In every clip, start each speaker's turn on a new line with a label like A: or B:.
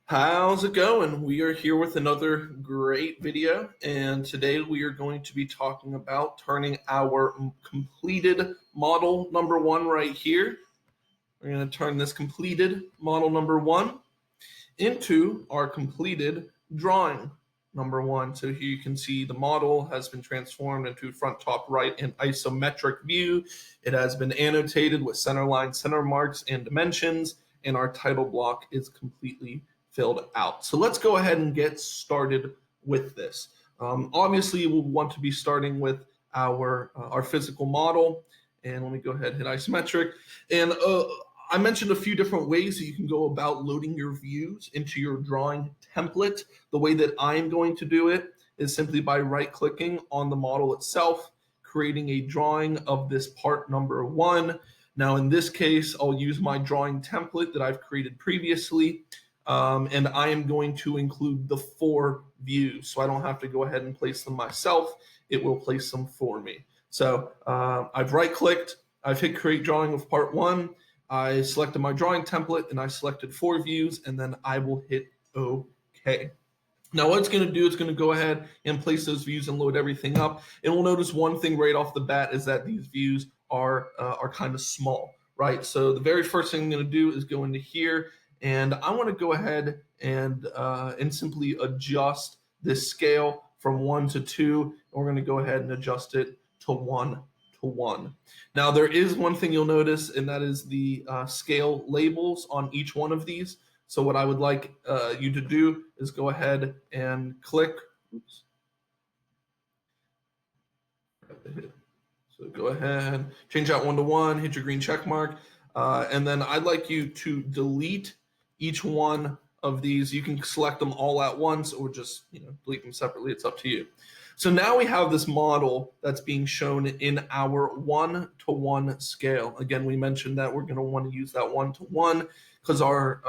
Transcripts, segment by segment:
A: How's it going? We are here with another great video, and today we are going to be talking about turning our completed model number one right here. We're going to turn this completed model number one into our completed drawing number one. So here you can see the model has been transformed into front, top, right, and isometric view. It has been annotated with center line, center marks, and dimensions, and our title block is completely filled out. So let's go ahead and get started with this. Obviously, we'll want to be starting with our physical model. And let me go ahead and hit isometric. And I mentioned a few different ways that you can go about loading your views into your drawing template. The way that I'm going to do it is simply by right-clicking on the model itself, creating a drawing of this part number one. Now, in this case, I'll use my drawing template that I've created previously. And I am going to include the 4 views, so I don't have to go ahead and place them myself. It will place them for me. So I've right-clicked, I've hit create drawing of part 1, I selected my drawing template, and I selected 4 views, and then I will hit OK. Now what it's going to do, it's going to go ahead and place those views and load everything up. And we'll notice one thing right off the bat is that these views are kind of small, right? So the very first thing I'm going to do is go into here, and I want to go ahead and simply adjust this scale from 1 to 2. And we're going to go ahead and adjust it to 1 to 1. Now there is one thing you'll notice, and that is the scale labels on each one of these. So what I would like you to do is go ahead and click. Oops. So go ahead, change that 1 to 1, hit your green check mark, and then I'd like you to delete each one of these. You can select them all at once or just delete them separately. It's up to you. So now we have this model that's being shown in our 1 to 1 scale. Again, we mentioned that we're going to want to use that 1 to 1 because our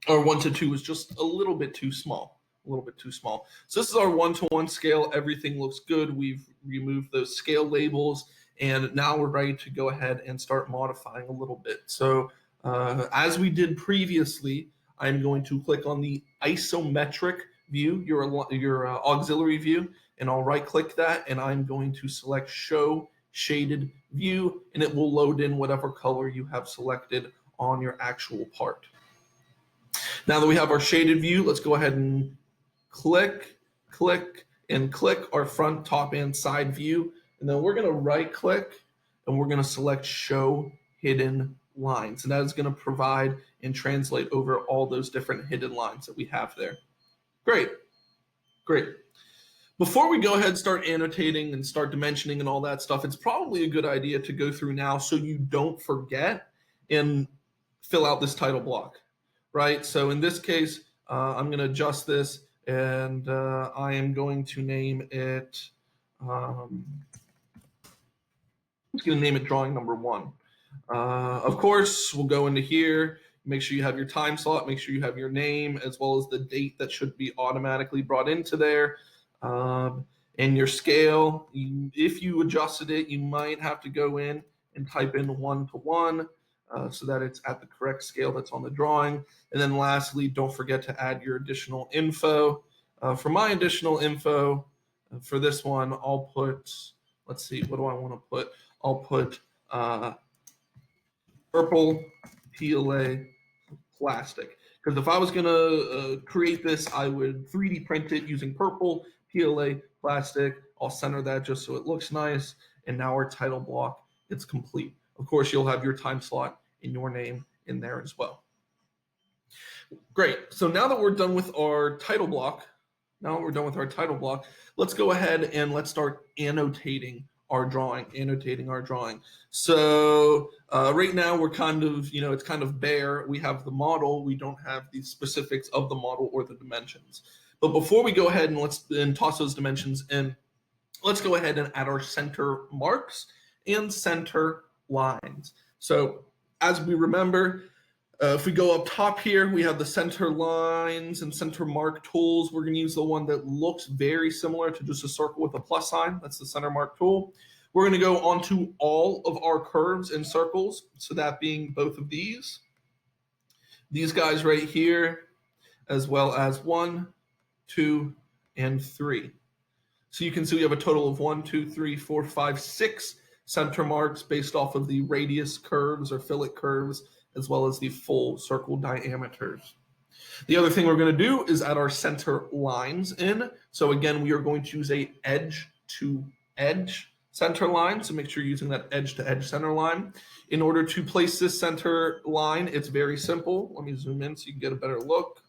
A: 1 to 2 is just a little bit too small. So this is our 1 to 1 scale. Everything looks good. We've removed those scale labels, and now we're ready to go ahead and start modifying a little bit. So as we did previously, I'm going to click on the isometric view, your auxiliary view, and I'll right-click that, and I'm going to select Show Shaded View, and it will load in whatever color you have selected on your actual part. Now that we have our shaded view, let's go ahead and click our front, top, and side view, and then we're going to right-click, and we're going to select Show Hidden Lines, and that is going to provide and translate over all those different hidden lines that we have there. Great. Before we go ahead and start annotating and start dimensioning and all that stuff, it's probably a good idea to go through now so you don't forget and fill out this title block, right? So in this case, I'm going to adjust this, and I am going to name it, I'm just going to name it drawing number 1. Of course, we'll go into here, make sure you have your time slot, make sure you have your name, as well as the date that should be automatically brought into there, and your scale. If you adjusted it, you might have to go in and type in 1 to 1 so that it's at the correct scale that's on the drawing. And then lastly, don't forget to add your additional info. For my additional info, for this one, I'll put, let's see, what do I want to put? I'll put purple PLA plastic, because if I was going to create this, I would 3D print it using purple PLA plastic. I'll center that just so it looks nice, and now our title block is complete. Of course, you'll have your time slot and your name in there as well. Great. So now that we're done with our title block, let's go ahead and let's start annotating our drawing. So right now we're kind of, it's kind of bare. We have the model. We don't have the specifics of the model or the dimensions. But before we go ahead and let's toss those dimensions in, let's go ahead and add our center marks and center lines. So as we remember, if we go up top here, we have the center lines and center mark tools. We're going to use the one that looks very similar to just a circle with a plus sign. That's the center mark tool. We're going to go onto all of our curves and circles. So that being both of these guys right here, as well as 1, 2, and 3. So you can see we have a total of 1, 2, 3, 4, 5, 6 center marks based off of the radius curves or fillet curves, as well as the full circle diameters. The other thing we're going to do is add our center lines in. So again, we are going to use a edge to edge center line. So make sure you're using that edge to edge center line. In order to place this center line, it's very simple. Let me zoom in so you can get a better look.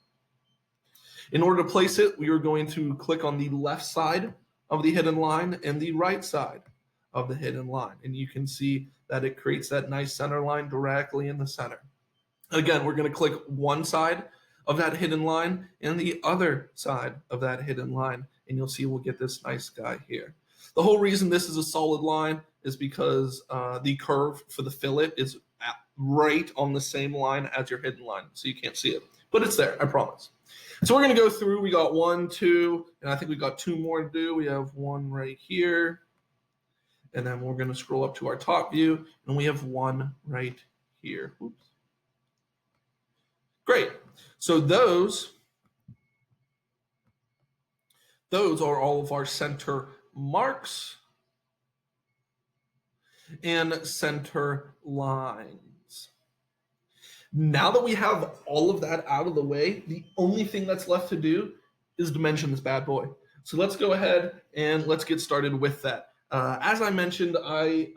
A: In order to place it, we are going to click on the left side of the hidden line and the right side of the hidden line. And you can see that it creates that nice center line directly in the center. Again, we're going to click one side of that hidden line and the other side of that hidden line, and you'll see we'll get this nice guy here. The whole reason this is a solid line is because the curve for the fillet is right on the same line as your hidden line, so you can't see it, but it's there, I promise. So we're going to go through. We got 1, 2, and I think we got 2 more to do. We have 1 right here, and then we're going to scroll up to our top view, and we have 1 right here. Oops. Great. So those are all of our center marks and center lines. Now that we have all of that out of the way, the only thing that's left to do is dimension this bad boy. So let's go ahead and let's get started with that. As I mentioned, I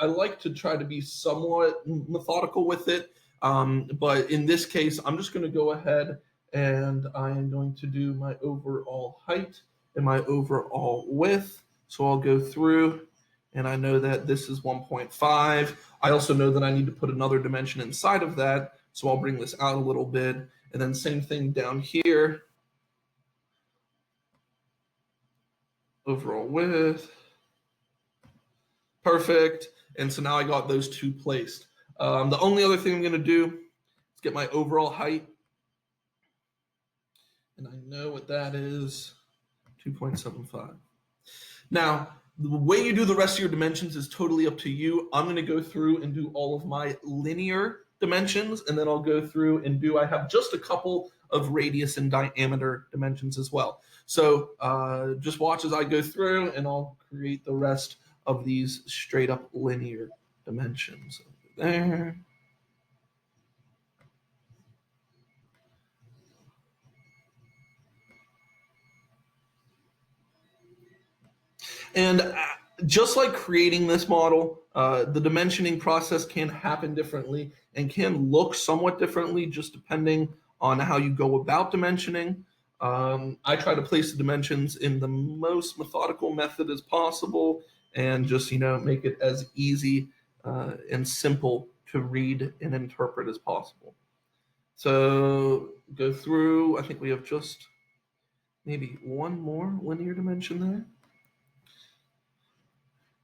A: like to try to be somewhat methodical with it. But in this case, I'm just going to go ahead and I am going to do my overall height and my overall width. So I'll go through and I know that this is 1.5. I also know that I need to put another dimension inside of that. So I'll bring this out a little bit. And then same thing down here. Overall width. Perfect. And so now I got those 2 placed. The only other thing I'm going to do is get my overall height. And I know what that is, 2.75. Now, the way you do the rest of your dimensions is totally up to you. I'm going to go through and do all of my linear dimensions, and then I'll go through and I have just a couple of radius and diameter dimensions as well. So just watch as I go through, and I'll create the rest of these straight up linear dimensions. There. And just like creating this model, the dimensioning process can happen differently and can look somewhat differently just depending on how you go about dimensioning. I try to place the dimensions in the most methodical method as possible and just, make it as easy and simple to read and interpret as possible. So go through, I think we have just maybe 1 more linear dimension there.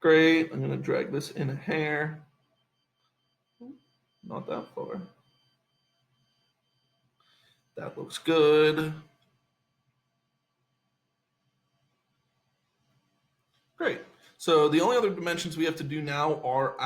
A: Great, I'm gonna drag this in a hair. Not that far. That looks good. Great. So the only other dimensions we have to do now are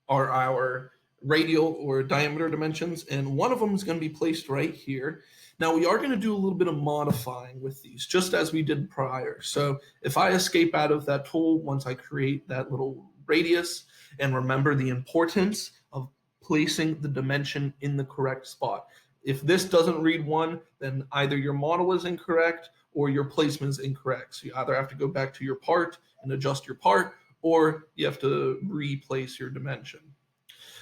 A: our radial or diameter dimensions, and one of them is going to be placed right here. Now we are going to do a little bit of modifying with these, just as we did prior. So if I escape out of that tool once I create that little radius, and remember the importance of placing the dimension in the correct spot. If this doesn't read 1, then either your model is incorrect or your placement is incorrect. So you either have to go back to your part and adjust your part, or you have to replace your dimension.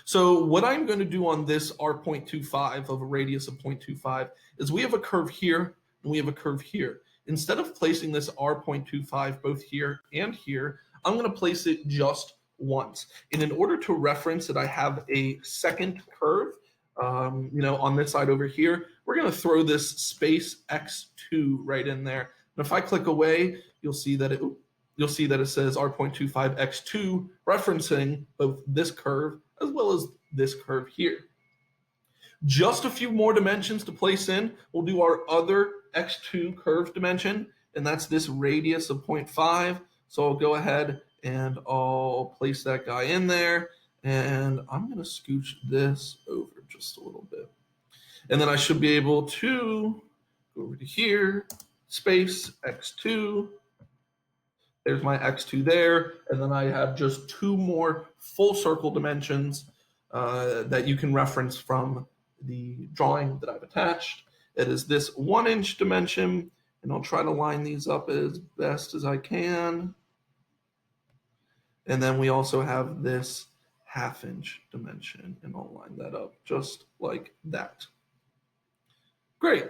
A: So what I'm going to do on this R.25 of a radius of 0.25 is we have a curve here and we have a curve here. Instead of placing this R.25 both here and here, I'm going to place it just once. And in order to reference that I have a second curve, on this side over here, we're going to throw this space x2 right in there. And if I click away, you'll see that it says R.25 x2, referencing both this curve as well as this curve here. Just a few more dimensions to place in. We'll do our other x2 curve dimension, and that's this radius of 0.5. So I'll go ahead and I'll place that guy in there, and I'm going to scooch this over just a little bit. And then I should be able to go over to here, space x2. There's my x2 there. And then I have just 2 more full circle dimensions that you can reference from the drawing that I've attached. It is this 1-inch dimension, and I'll try to line these up as best as I can. And then we also have this 1/2-inch dimension, and I'll line that up just like that. Great.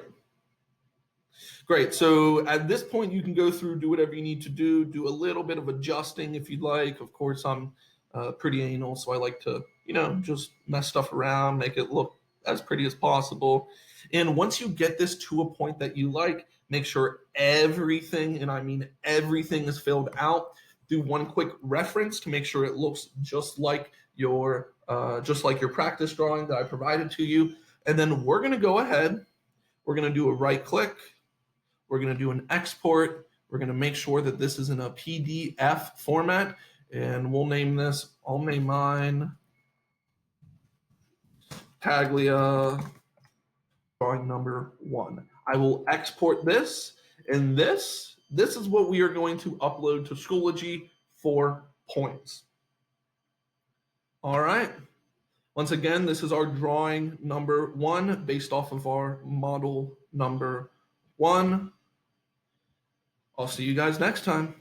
A: Great. So at this point, you can go through, do whatever you need to do a little bit of adjusting if you'd like. Of course, I'm pretty anal, so I like to, just mess stuff around, make it look as pretty as possible. And once you get this to a point that you like, make sure everything, and I mean everything, is filled out. Do one quick reference to make sure it looks just like your practice drawing that I provided to you. And then we're going to go ahead. We're going to do a right click. We're going to do an export. We're going to make sure that this is in a PDF format, and we'll name this, I'll name mine Taglia drawing number 1. I will export this, and this is what we are going to upload to Schoology for points. All right. Once again, this is our drawing number 1 based off of our model number 1. I'll see you guys next time.